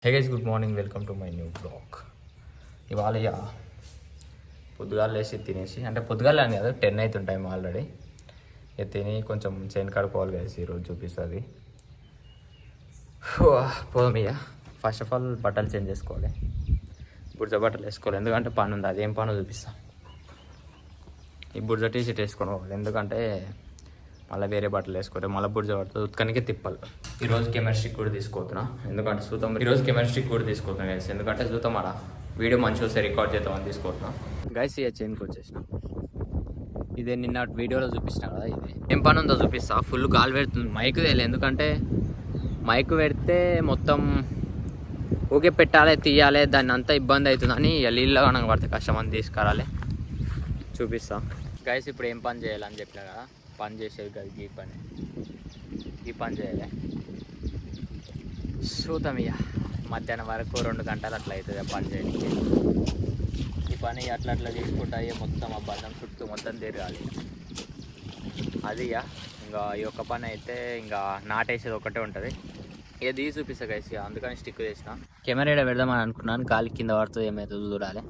Hey guys, good morning, welcome to my new blog. ఇవాళ పొద్దుగాల లేచి తినేసి, అంటే పొద్దుగాల అని కదా 10 అవుతుంది టైం ఆల్రెడీ. ఇక తిని కొంచెం చేను కడుకోవాలి గైస్, ఈరోజు చూపిస్తుంది. పోదాం ఇక. ఫస్ట్ ఆఫ్ ఆల్ బట్టలు చేంజ్ చేసుకోవాలి, బుర్జ బట్టలు వేసుకోవాలి, ఎందుకంటే పని ఉంది. అదేం పనో చూపిస్తాం. ఈ బుర్జ టీ షర్ట్ వేసుకొని పోవాలి, ఎందుకంటే మళ్ళీ వేరే బట్టలు వేసుకోవాలి. మళ్ళీ బుర్జ బట్టలు ఉత్కనికే తిప్పాలి. ఈరోజు కెమెస్ట్రీ కూడా తీసుకోతున్నా, ఎందుకంటే చూద్దాం. ఈరోజు కెమెస్ట్రీ కూడా తీసుకోతున్నాం గైస్, ఎందుకంటే చూద్దాం అలా వీడియో మంచిగా వస్తే రికార్డ్ చేద్దామని తీసుకుంటున్నాం గైస్. ఇక చైన్కి వచ్చేసిన, ఇదే నిన్న వీడియోలో చూపిస్తున్నా కదా, ఇది ఏం పని ఉందో చూపిస్తా. ఫుల్ గాలి పెడుతుంది, మైక్ తెలియదు, ఎందుకంటే మైక్ పెడితే మొత్తం ఊకే పెట్టాలి, తీయాలి, దాన్ని అంతా ఇబ్బంది అవుతుందని ఇక నీళ్ళలో కనుక పడితే కష్టం అని తీసుకురాలి. చూపిస్తా గైస్. ఇప్పుడు ఏం పని చేయాలని చెప్పినా కదా, పని చేసేది కదా, ఈ పని చేయాలి. చూద్దాం ఇక మధ్యాహ్నం వరకు 2 గంటలు అట్లా అవుతుంది పని చేయడానికి. ఈ పని అట్లా చేసుకుంటా మొత్తం ఆ బంధం చుట్టూ మొత్తం తిరగాలి. అది ఇంకా ఈ ఒక్క పని అయితే ఇంకా నాటేసేది ఒకటే ఉంటుంది. ఇక తీసి చూపిస్తా గైస్, అందుకని స్టిక్ చేసిన. కెమెరా ఇక్కడ పెడదామని అనుకున్నాను, గాలి కింద పడుతుంది ఏమవుతుందో చూడాలి.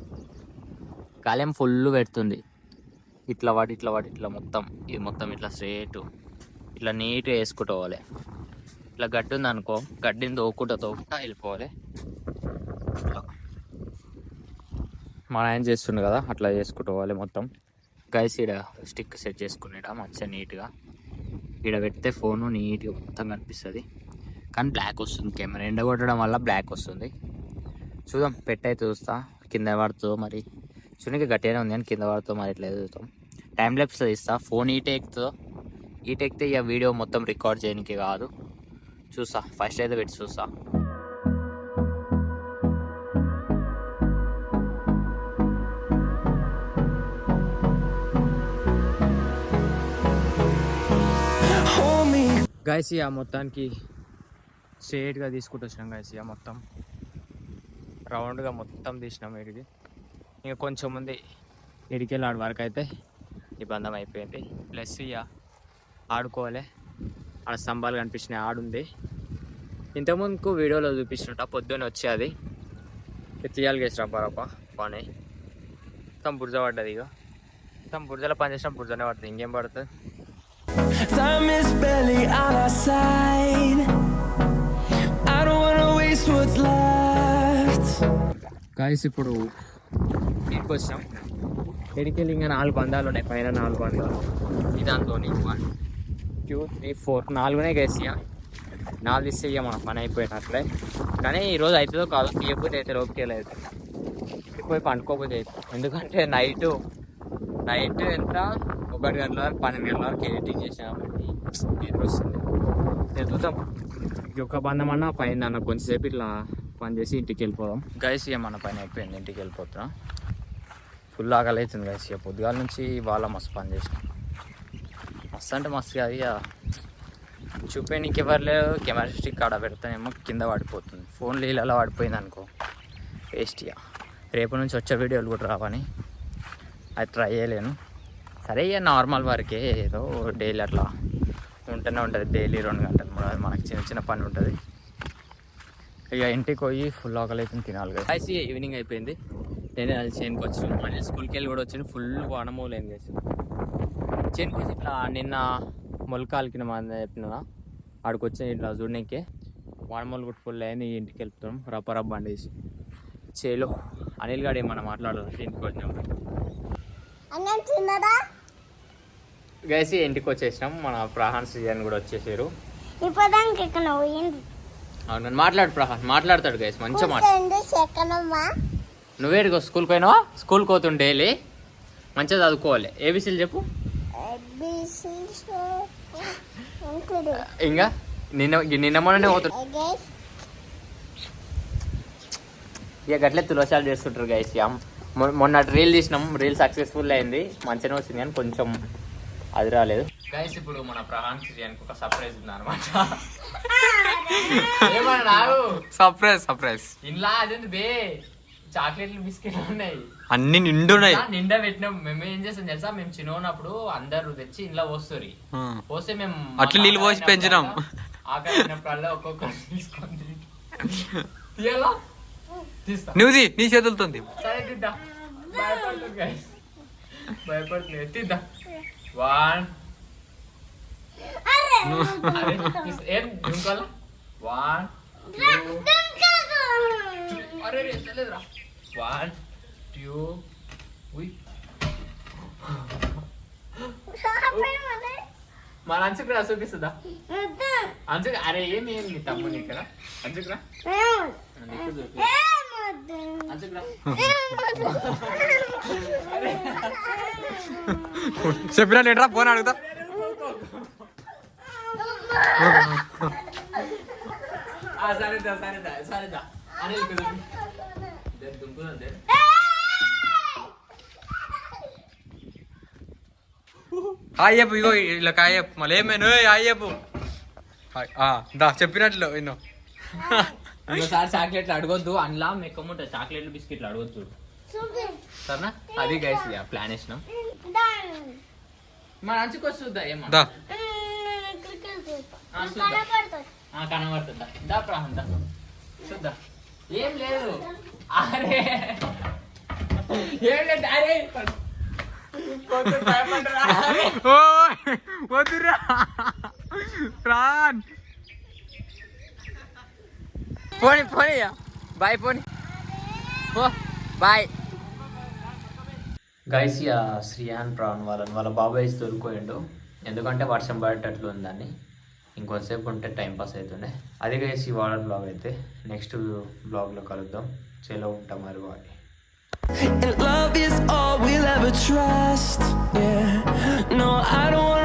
గాలి ఏం ఫుల్ పెడుతుంది, ఇట్లా మొత్తం ఇది మొత్తం ఇట్లా స్ట్రేట్ ఇట్లా నీట్గా వేసుకుంటూ పోవాలి. ఇట్లా గడ్డి ఉంది అనుకో, గడ్డిని తోకుంటా వెళ్ళిపోవాలి. మన ఆయన చేస్తుండే కదా, అట్లా చేసుకుంటూ పోవాలి మొత్తం. గైస్ ఈడ స్టిక్ సెట్ చేసుకునేట మంచిగా నీట్గా ఈడ పెడితే ఫోను నీట్గా మొత్తం కనిపిస్తుంది. కానీ బ్లాక్ వస్తుంది, కెమెరా ఎండ కొట్టడం వల్ల బ్లాక్ వస్తుంది. చూద్దాం, పెట్టయితే చూస్తా, కింద పడుతుందో మరి. చూడడానికి గట్టిగానే ఉంది కానీ కింద పడుతుందో మరి ఇట్లా చూద్దాం. టైం ల్యాప్స్ ఇస్తా. ఫోన్ ఈటెక్కితే ఇక వీడియో మొత్తం రికార్డ్ చేయడానికి కాదు. చూస్తా, ఫస్ట్ అయితే పెట్టి చూస్తా. గైస్ ఇక మొత్తానికి స్ట్రేట్గా తీసుకుంటూ వచ్చినాం గైస్. ఇక మొత్తం రౌండ్గా మొత్తం తీసినాం వీడికి. ఇంకా కొంచెం ఉంది ఇడికెళ్ళి ఆడ వరకు అయితే నిబంధం అయిపోయింది. ప్లస్ ఇక ఆడుకోవాలి, ఆడ స్తంభాలు కనిపించినాయి, ఆడుంది. ఇంతకుముందుకు వీడియోలో చూపించినట్ట పొద్దున్న వచ్చేది తీయాలి గేసిన బరప పని మొత్తం బుర్జ పడ్డది. ఇక మొత్తం బుర్జలో పని చేసినా బుర్జనే పడుతుంది, ఇంకేం పడుతుంది. Time is barely on our side. I don't wanna waste what's left. Guys, ఇప్పుడు ఇంటికి వచ్చాం. ఎడికెళ్ళి ఇంకా 4 బంధాలు ఉన్నాయి, పైన 4 బంధాలు. ఇదాంతో 1 2 3 4 4 గైస్. ఇక 4 ఇస్తే ఇక మన పని అయిపోయినట్లే. కానీ ఈరోజు అవుతుందో కాదు, తీయకపోతే అయితే లోపుకెళ్ళి అవుతుంది, పోయి పండుకోకపోతే అవుతుంది. ఎందుకంటే నైట్ ఎంత 1 గంటల వరకు 12 గంటల వరకు ఎడిటింగ్ చేసాం కాబట్టి నిద్ర వస్తుంది. చూద్దాం, ఒక బంధం అన్న పైన అన్న కొంచెంసేపు ఇట్లా పని చేసి ఇంటికి వెళ్ళిపోదాం గైస్. ఇక మన పని అయిపోయింది, ఇంటికి వెళ్ళిపోతున్నాం. ఫుల్ ఆకలి అవుతుంది గైస్. ఇక పొద్దుగాల నుంచి వాళ్ళ మస్తు పని చేసినాం, మస్తు అంటే మస్తు కాదు. ఇక చూపేనికి ఎవరు లేవు, కెమెరా స్టిక్ ఆడ పెడతానేమో కింద పడిపోతుంది. ఫోన్ నీళ్ళలో పడిపోయింది అనుకో వేస్ట్. ఇక రేపు నుంచి వచ్చే వీడియోలు కూడా రావని అది ట్రై చేయలేను. సరే ఇక నార్మల్ వరకే, ఏదో డైలీ అట్లా ఉంటూనే ఉంటుంది. డైలీ 2 గంటలు మనకి చిన్న పని ఉంటుంది. ఇక ఇంటికి పోయి ఫుల్ ఆకలి అయితే తినాలి కదా. అయితే ఈవినింగ్ అయిపోయింది, నేను అది చేనుకి వచ్చాను. మళ్ళీ స్కూల్కి వెళ్ళి కూడా వచ్చాను. ఫుల్ వానమూలు ఏం చేసాను చేనుకి వచ్చి ఇట్లా నిన్న మొలకాలకిన మంది చెప్పిన ఆడికి వచ్చి ఇట్లా చూడడానికి వానమూలు కూడా ఫుల్ అయింది. ఇంటికి వెళ్తున్నాం రప్ప బండి వేసి. చేలో అనిల్ గారు ఏమన్నా మాట్లాడాలి ఇంటికి వచ్చినాం గైసి. ఇంటికి వచ్చేసినాం, మన ప్రహాన్ సీజన్ కూడా వచ్చేసారు. అవును, మాట్లాడు ప్రహాన్, మాట్లాడతాడు గైస్ మంచిగా మాట్లాడు. నువ్వేడికో స్కూల్కి పోయినావా? స్కూల్కి పోతుండే డైలీ మంచిగా చదువుకోవాలి. ఏబిసిలు చెప్పు. ఇంకా నిన్న మొన్ననే పోతుండే ఇక గట్లే తులసాలు చేస్తుంటారు గైస్. మొన్న రీల్ తీసినాం, రీల్ సక్సెస్ఫుల్ అయింది, మంచిగానే వచ్చింది కానీ కొంచెం అది రాలేదు గైస్. ఇప్పుడు మన ప్రహాన్ సీజన్కి ఒక సర్ప్రైజ్ ఉంది అనమాట. సర్ప్రైజ్ ఇంట్లో అదేంటి బే, చాక్లెట్లు బిస్కెట్లు ఉన్నాయి, అన్ని నిండా పెట్టినాం. మేము ఏం చేస్తాం తెలుసా, మేము చిన్న ఉన్నప్పుడు అందరు తెచ్చి ఇంట్లో పోస్తారు, పోస్తే మేము అట్లా నీళ్ళు పోసి పెంచినాం. ఆకలినప్పుడల్లా ఒక్కొక్కరు తీసుకొని తీయాలా తీస్తా నువ్వుది నీ చేతులతో సరే తీద్దా భయపడుతుంది గైస్ భయపడుతుంది తీద్దా 1 అరే ఏం దుంకాలా 1 2 అరే రే చలేదురా 1 2 ఉయ్ మన అంచుకురా చూపిస్తుందా అంచుకు అరే ఏమి నీ తమ్ముని ఇక్కడ అంచుకురా అంచుకురా చెప్పినా లేట్రా ఫోన్ అడుగుతా సరేదా సరేదా సరేదా అనిల్ దుంకుదా హాయ్ చెప్పు ఇగో ఇలా హాయ్ చెప్పు మళ్ళీ ఏమైనా హాయ్ చెప్పు దా చెప్పినట్లు విన్నో ఇంకోసారి చాక్లెట్లు అడగొద్దు అందులో మెక్కముంటాయి చాక్లెట్లు బిస్కెట్లు అడగొద్దు సరేనా అది గైస్ ప్లాన్ వేసినాం మన అంచుకు వస్తుందా ఏమన్నా కనబడుతుందా దా ప్రాహం దా చూద్దా ఏం లేదు అరే ఏం లేదు అరే వద్దురా ప్రాన్ పోనీ పోనీ బాయ్ పోనీ పో బాయ్ గైస్ శ్రీయాన్ ప్రాన్ వాళ్ళ బాబాయ్ దొరికిపోయిండు ఎందుకంటే వర్షం పడేటట్లు ఉందని ఇంకొంతసేపు ఉంటే టైం పాస్ అవుతుండే అది గైస్ ఈ వాటర్ బ్లాగ్ అయితే నెక్స్ట్ బ్లాగ్లో కలుద్దాం చలో ఉంటాం మరి bye And love is all we'll ever trust. Yeah, no, I don't want